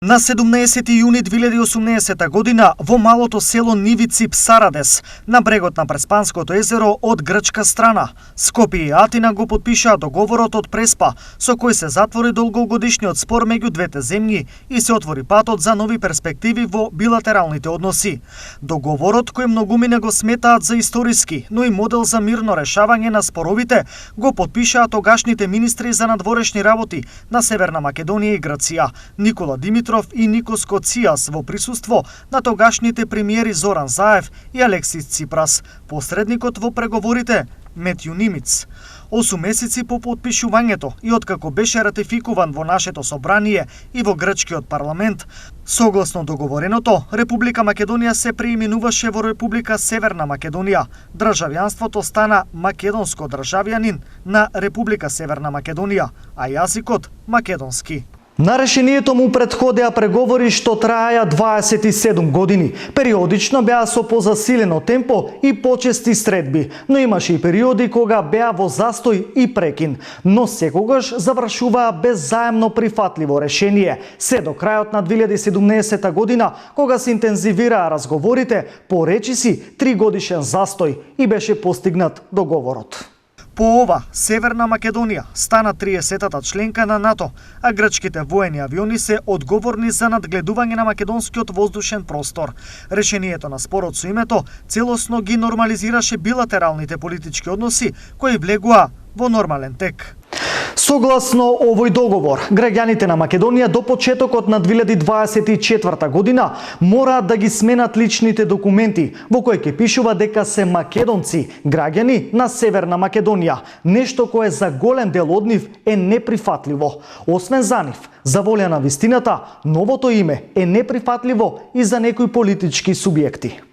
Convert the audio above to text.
На 17 јуни 2018 година во малото село Нивици Псарадес, на брегот на Преспанското езеро од грчка страна, Скопје и Атина го потпишаа договорот од Преспа, со кој се затвори долгогодишниот спор меѓу двете земји и се отвори патот за нови перспективи во билатералните односи. Договорот, кој многумина го сметаат за историски, но и модел за мирно решавање на споровите, го потпишаа тогашните министри за надворешни работи на Северна Македонија и Грција, Никола Димитров и Никос Коцијас во присуство на тогашните премиери Зоран Заев и Алексис Ципрас, посредникот во преговорите Метју Нимиц. 8 месеци по потпишувањето и откако беше ратификуван во нашето собрание и во грчкиот парламент, согласно договореното, Република Македонија се преименуваше во Република Северна Македонија. Државјанството стана македонско државјанин на Република Северна Македонија, а јазикот македонски. На решението му претходеа преговори што траја 27 години. Периодично беа со позасилено темпо и почести средби, но имаше и периоди кога беа во застој и прекин, но секогаш завршуваа без заемно прифатливо решение, се до крајот на 2017 година, кога се интензивираа разговорите по речиси 3 годишен застој и беше постигнат договорот. По ова, Северна Македонија стана 30-та членка на НАТО, а грчките воени авиони се одговорни за надгледување на македонскиот воздушен простор. Решението на спорот со името целосно ги нормализираше билатералните политички односи кои влегуа во нормален тек. Согласно овој договор, граѓаните на Македонија до почетокот на 2024 година мораат да ги сменат личните документи во кои ќе пишува дека се македонци, граѓани на Северна Македонија, нешто кое за голем дел од нив е неприфатливо. Освен за нив, за волја на вистината, новото име е неприфатливо и за некои политички субјекти.